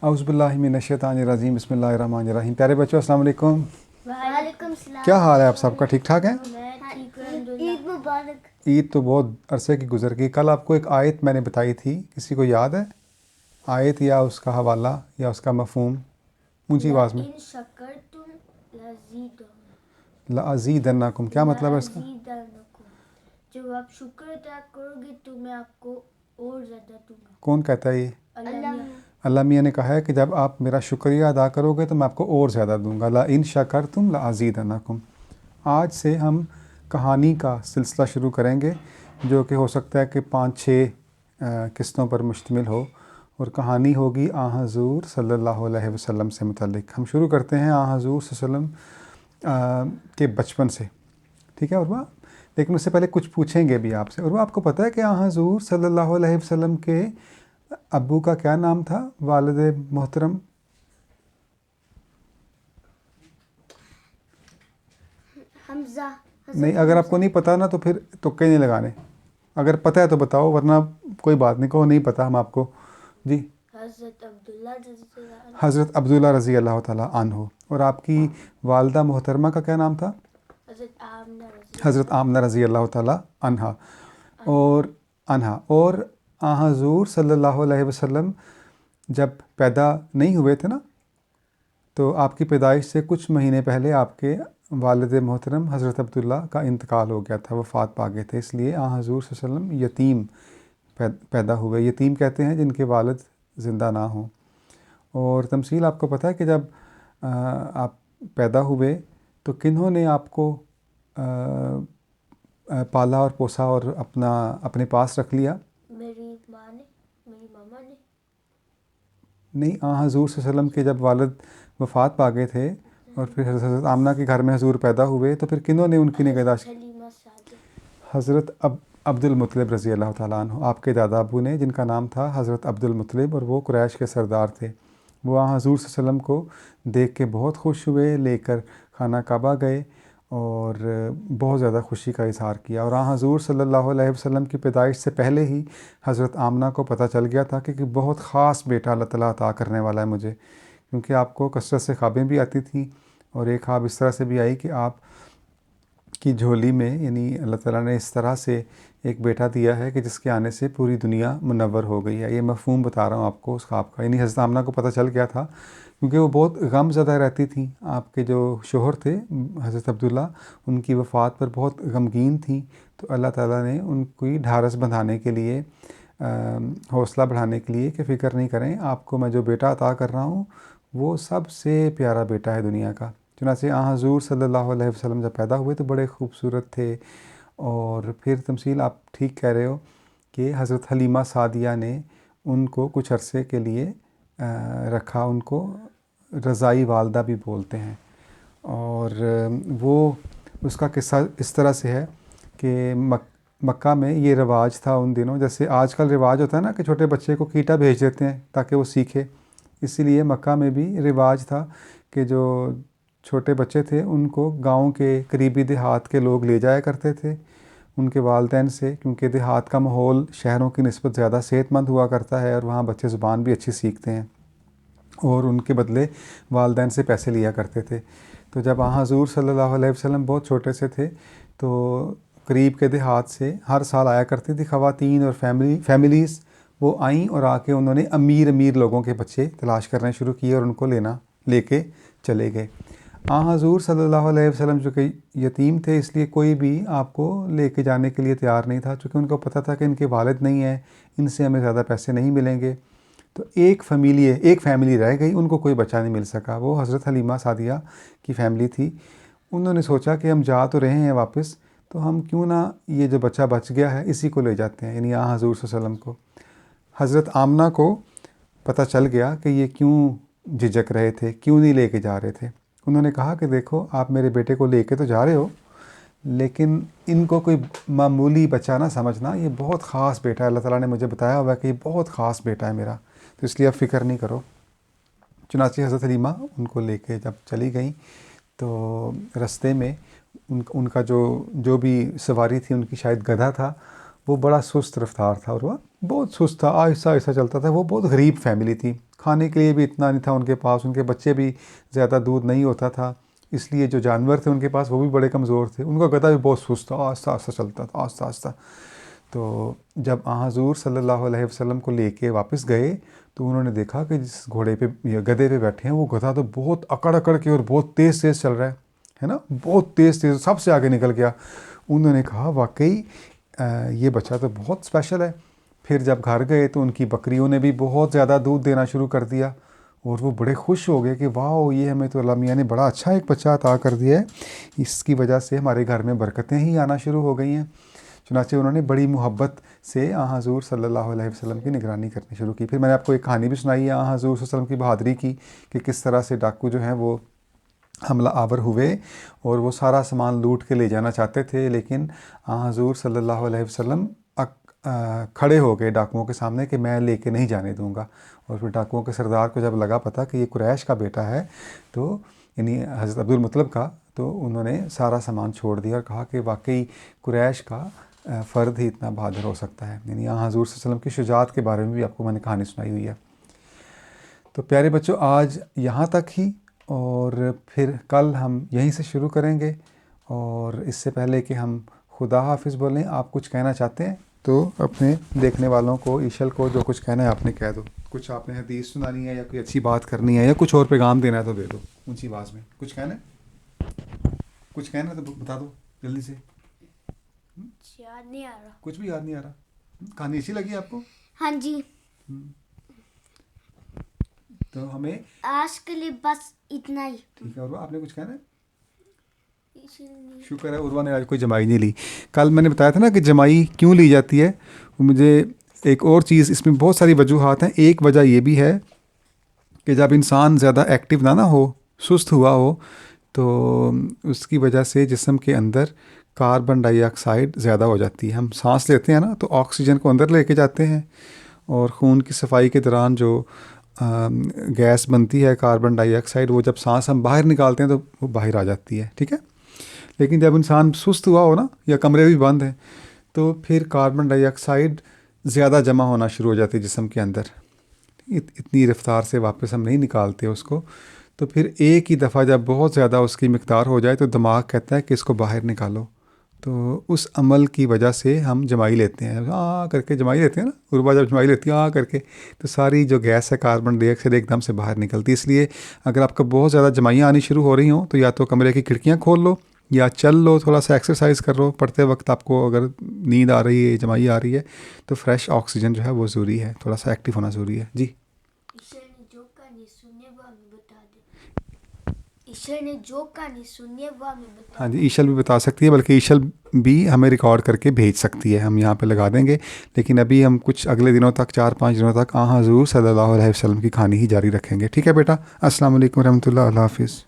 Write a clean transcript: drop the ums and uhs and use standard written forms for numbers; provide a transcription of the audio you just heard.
اعوذ باللہ من الشیطان الرجیم، بسم اللہ الرحمن الرحیم۔ پیارے بچوں السلام علیکم۔ وعلیکم السلام۔ کیا حال ہے آپ سب کا؟ ٹھیک ٹھاک ہیں؟ میں ٹھیک ہوں الحمدللہ۔ عید مبارک۔ عید تو بہت عرصے کی گزر گئی۔ کل آپ کو ایک آیت میں نے بتائی تھی، کسی کو یاد ہے آیت یا اس کا حوالہ یا اس کا مفہوم؟ اونچی آواز میں۔ لَئِن شَكَرْتُمْ لَأَزِيدَنَّكُمْ۔ لَأَزِيدَنَّكُمْ کیا مطلب ہے اس کا؟ لَأَزِيدَنَّكُمْ، جب آپ شکر ادا کرو گے تو میں آپ کو اور زیادہ دوں گا۔ کون کہتا ہے یہ؟ اللہ۔ اللہ میاں نے کہا ہے کہ جب آپ میرا شکریہ ادا کرو گے تو میں آپ کو اور زیادہ دوں گا۔ لَئِن شَكَرْتُمْ لَأَزِيدَنَّكُمْ۔ آج سے ہم کہانی کا سلسلہ شروع کریں گے، جو کہ ہو سکتا ہے کہ 5-6 قسطوں پر مشتمل ہو، اور کہانی ہوگی حضور صلی اللہ علیہ وسلم سے متعلق۔ ہم شروع کرتے ہیں حضور صلی اللہ علیہ وسلم کے بچپن سے، ٹھیک ہے عروہ؟ لیکن اس سے پہلے کچھ پوچھیں گے بھی آپ سے۔ عروہ، آپ کو پتہ ہے کہ حضور صلی اللہ علیہ وسلم کے ابو کا کیا نام تھا، والد محترم؟ حمزہ۔ نہیں، اگر آپ کو نہیں پتہ نا تو پھر تکے نہیں لگانے، اگر پتہ ہے تو بتاؤ، ورنہ کوئی بات نہیں، کہو نہیں پتہ ہم آپ کو۔ جی، حضرت عبداللہ رضی اللہ عنہ۔ حضرت عبداللہ رضی اللہ تعالیٰ عنہ۔ اور آپ کی والدہ محترمہ کا کیا نام تھا؟ حضرت آمنہ رضی حضرت آمنہ رضی اللہ تعالیٰ عنہا۔ اور حضور صلی اللہ علیہ وسلم جب پیدا نہیں ہوئے تھے نا، تو آپ کی پیدائش سے کچھ مہینے پہلے آپ کے والد محترم حضرت عبداللہ کا انتقال ہو گیا تھا، وفات پا گئے تھے، اس لیے حضور صلی اللہ علیہ وسلم یتیم پیدا ہوئے۔ یتیم کہتے ہیں جن کے والد زندہ نہ ہوں۔ اور تمثیل آپ کو پتہ ہے کہ جب آپ پیدا ہوئے تو کنہوں نے آپ کو پالا اور پوسا اور اپنے پاس رکھ لیا؟ میری ماں نے، میری ماما نے۔ نہیں، حضور صلی اللہ علیہ وسلم کے جب والد وفات پا گئے تھے اور پھر حضرت آمنہ کے گھر میں حضور پیدا ہوئے تو پھر کنہوں نے ان کی نگہداشت؟ حلیمہ سعدیہ۔ حضرت عبد المطلب رضی اللہ تعالیٰ عنہ، آپ کے دادا ابو نے، جن کا نام تھا حضرت عبد المطلب، اور وہ قریش کے سردار تھے۔ وہ حضور صلی اللہ علیہ وسلم کو دیکھ کے بہت خوش ہوئے، لے کر خانہ کعبہ گئے اور بہت زیادہ خوشی کا اظہار کیا۔ اور حضور صلی اللہ علیہ وسلم کی پیدائش سے پہلے ہی حضرت آمنہ کو پتہ چل گیا تھا کہ بہت خاص بیٹا اللہ تعالیٰ عطا کرنے والا ہے مجھے، کیونکہ آپ کو کثرت سے خوابیں بھی آتی تھیں، اور ایک خواب اس طرح سے بھی آئی کہ آپ کی جھولی میں، یعنی اللہ تعالیٰ نے اس طرح سے ایک بیٹا دیا ہے کہ جس کے آنے سے پوری دنیا منور ہو گئی ہے۔ یہ مفہوم بتا رہا ہوں آپ کو اس خواب کا، یعنی حضرت آمنہ کو پتہ چل گیا تھا، کیونکہ وہ بہت غم زدہ رہتی تھیں۔ آپ کے جو شوہر تھے حضرت عبداللہ، ان کی وفات پر بہت غمگین تھیں، تو اللہ تعالیٰ نے ان کی ڈھارس بندھانے کے لیے، حوصلہ بڑھانے کے لیے کہ فکر نہیں کریں، آپ کو میں جو بیٹا عطا کر رہا ہوں وہ سب سے پیارا بیٹا ہے دنیا کا۔ چنانچہ حضور صلی اللہ علیہ وسلم جب پیدا ہوئے تو بڑے خوبصورت تھے۔ اور پھر تمثیل آپ ٹھیک کہہ رہے ہو کہ حضرت حلیمہ سعدیہ نے ان کو کچھ عرصے کے لیے رکھا، ان کو رضائی والدہ بھی بولتے ہیں۔ اور وہ اس کا قصہ اس طرح سے ہے کہ مکہ میں یہ رواج تھا ان دنوں، جیسے آج کل رواج ہوتا ہے نا کہ چھوٹے بچے کو کیٹا بھیج دیتے ہیں تاکہ وہ سیکھے، اسی لیے مکہ میں بھی رواج تھا کہ جو چھوٹے بچے تھے ان کو گاؤں کے قریبی دیہات کے لوگ لے جایا کرتے تھے ان کے والدین سے، کیونکہ دیہات کا ماحول شہروں کی نسبت زیادہ صحت مند ہوا کرتا ہے، اور وہاں بچے زبان بھی اچھی سیکھتے ہیں، اور ان کے بدلے والدین سے پیسے لیا کرتے تھے۔ تو جب حضور صلی اللہ علیہ وسلم بہت چھوٹے سے تھے تو قریب کے دیہات سے ہر سال آیا کرتی تھی خواتین اور فیملیز، وہ آئیں اور آ کے انہوں نے امیر لوگوں کے بچے تلاش کرنے شروع کیے اور ان کو لے کے چلے گئے۔ حضور صلی اللہ علیہ وسلم جو کہ یتیم تھے، اس لیے کوئی بھی آپ کو لے کے جانے کے لیے تیار نہیں تھا، چونکہ ان کو پتہ تھا کہ ان کے والد نہیں ہیں، ان سے ہمیں زیادہ پیسے نہیں ملیں گے۔ تو ایک فیملی رہ گئی، ان کو کوئی بچہ نہیں مل سکا، وہ حضرت حلیمہ سعدیہ کی فیملی تھی۔ انہوں نے سوچا کہ ہم جا تو رہے ہیں واپس، تو ہم کیوں نہ یہ جو بچہ بچ گیا ہے اسی کو لے جاتے ہیں، یعنی حضور صلی اللہ علیہ وسلم کو۔ حضرت آمنہ کو پتہ چل گیا کہ یہ کیوں جھجک رہے تھے، کیوں نہیں لے کے جا رہے تھے۔ انہوں نے کہا کہ دیکھو، آپ میرے بیٹے کو لے کے تو جا رہے ہو، لیکن ان کو کوئی معمولی بچہ نہ سمجھنا، یہ بہت خاص بیٹا ہے، اللہ تعالیٰ نے مجھے بتایا ہوا ہے کہ یہ بہت خاص بیٹا ہے میرا، تو اس لیے آپ فکر نہیں کرو۔ چنانچہ حضرت حلیمہ ان کو لے کے جب چلی گئیں تو رستے میں ان کا جو بھی سواری تھی، ان کی شاید گدھا تھا، وہ بڑا سست رفتار تھا، اور وہ بہت سست تھا، آہستہ آہستہ چلتا تھا۔ وہ بہت غریب فیملی تھی، کھانے کے لیے بھی اتنا نہیں تھا ان کے پاس، ان کے بچے بھی زیادہ دودھ نہیں ہوتا تھا، اس لیے جو جانور تھے ان کے پاس وہ بھی بڑے کمزور تھے، ان کا گدھا بھی بہت سست تھا، آہستہ آہستہ چلتا تھا، آہستہ آہستہ۔ تو جب حضور صلی اللہ علیہ وسلم کو لے کے واپس گئے تو انہوں نے دیکھا کہ جس گھوڑے پہ یا گدھے پہ بیٹھے ہیں وہ گدھا تو بہت اکڑ اکڑ کے اور بہت تیز تیز چل رہا ہے نا، بہت تیز تیز، سب سے آگے نکل گیا۔ انہوں نے کہا واقعی یہ بچہ تو بہت اسپیشل ہے۔ پھر جب گھر گئے تو ان کی بکریوں نے بھی بہت زیادہ دودھ دینا شروع کر دیا اور وہ بڑے خوش ہو گئے کہ واہ، یہ ہمیں تو اللہ میاں نے بڑا اچھا ایک بچہ عطا کر دیا ہے، اس کی وجہ سے ہمارے گھر میں برکتیں ہی آنا شروع ہو گئی ہیں۔ چنانچہ انہوں نے بڑی محبت سے حضور صلی اللہ علیہ وسلم کی نگرانی کرنی شروع کی۔ پھر میں نے آپ کو ایک کہانی بھی سنائی ہے حضور صلی اللہ علیہ وسلم کی بہادری کی کہ کس طرح سے ڈاکو جو ہیں وہ حملہ آور ہوئے اور وہ سارا سامان لوٹ کے لے جانا چاہتے تھے، لیکن حضور صلی اللہ علیہ وسلم کھڑے ہو گئے ڈاکوؤں کے سامنے کہ میں لے کے نہیں جانے دوں گا۔ اور پھر ڈاکوؤں کے سردار کو جب لگا پتہ کہ یہ قریش کا بیٹا ہے، تو یعنی حضرت عبد المطلب کا، تو انہوں نے سارا سامان چھوڑ دیا اور کہا کہ واقعی قریش کا فرد ہی اتنا بہادر ہو سکتا ہے۔ یعنی حضور صلی اللہ علیہ وسلم کی شجاعت کے بارے میں بھی آپ کو میں نے کہانی سنائی ہوئی ہے۔ تو پیارے بچوں، آج یہاں تک ہی، اور پھر کل ہم یہیں سے شروع کریں گے۔ اور اس سے پہلے کہ ہم خدا حافظ بولیں، آپ کچھ کہنا چاہتے ہیں تو اپنے دیکھنے والوں کو، ایشل کو جو کچھ کہنا ہے آپ نے کہہ دو۔ کچھ آپ نے حدیث سنانی ہے یا کوئی اچھی بات کرنی ہے یا کچھ اور پیغام دینا ہے تو دے دو اونچی آواز میں۔ کچھ کہنا ہے؟ کچھ کہنا ہے تو بتا دو جلدی سے۔ یاد نہیں آ رہا۔ کچھ بھی یاد نہیں آ رہا؟ کہانی اچھی لگی آپ کو؟ ہاں جی۔ تو ہمیں آج کے لیے بس اتنا ہی۔ ٹھیک ہے عروہ، آپ نے کچھ کہنا ہے؟ شکر ہے عروہ نے آج کوئی جمائی نہیں لی۔ کل میں نے بتایا تھا نا کہ جمائی کیوں لی جاتی ہے، مجھے ایک اور چیز، اس میں بہت ساری وجوہات ہیں۔ ایک وجہ یہ بھی ہے کہ جب انسان زیادہ ایکٹیو نہ ہو، سست ہوا ہو، تو اس کی وجہ سے جسم کے اندر کاربن ڈائی آکسائڈ زیادہ ہو جاتی ہے۔ ہم سانس لیتے ہیں نا تو آکسیجن کو اندر لے کے جاتے ہیں، اور خون کی صفائی کے دوران جو گیس بنتی ہے کاربن ڈائی آکسائڈ، وہ جب سانس ہم باہر نکالتے ہیں تو وہ باہر آ جاتی ہے، ٹھیک ہے۔ لیکن جب انسان سست ہوا ہو نا، یا کمرے بھی بند ہیں، تو پھر کاربن ڈائی آکسائڈ زیادہ جمع ہونا شروع ہو جاتی ہے جسم کے اندر، اتنی رفتار سے واپس ہم نہیں نکالتے اس کو۔ تو پھر ایک ہی دفعہ جب بہت زیادہ اس کی مقدار ہو جائے تو دماغ کہتا ہے کہ اس کو باہر نکالو، تو اس عمل کی وجہ سے ہم جمائی لیتے ہیں، کر کے جمائی لیتے ہیں نا، عروہ جب جمائی لیتی ہے کر کے، تو ساری جو گیس ہے کاربن ڈائی آکسائڈ ایک دم سے باہر نکلتی ہے۔ اس لیے اگر آپ کو بہت زیادہ جمائیاں آنی شروع ہو رہی ہوں تو یا تو کمرے کی کھڑکیاں کھول لو، یا چل لو، تھوڑا سا ایکسرسائز کر لو پڑھتے وقت۔ آپ کو اگر نیند آ رہی ہے، جمائی آ رہی ہے، تو فریش آکسیجن جو ہے وہ ضروری ہے، تھوڑا سا ایکٹیو ہونا ضروری ہے۔ جی ایشر نے جو کہانی سنی وہ ہمیں بتا دے۔ ایشر نے جو کہانی سنی ہے وہ ہمیں بتا۔ ہاں جی، ایشل بھی بتا سکتی ہے، بلکہ ایشل بھی ہمیں ریکارڈ کر کے بھیج سکتی ہے، ہم یہاں پہ لگا دیں گے۔ لیکن ابھی ہم کچھ اگلے دنوں تک، 4-5 دنوں تک حضور صلی اللہ علیہ وسلم کی کہانی ہی جاری رکھیں گے، ٹھیک ہے بیٹا؟ السلام علیکم ورحمۃ اللہ، اللہ حافظ۔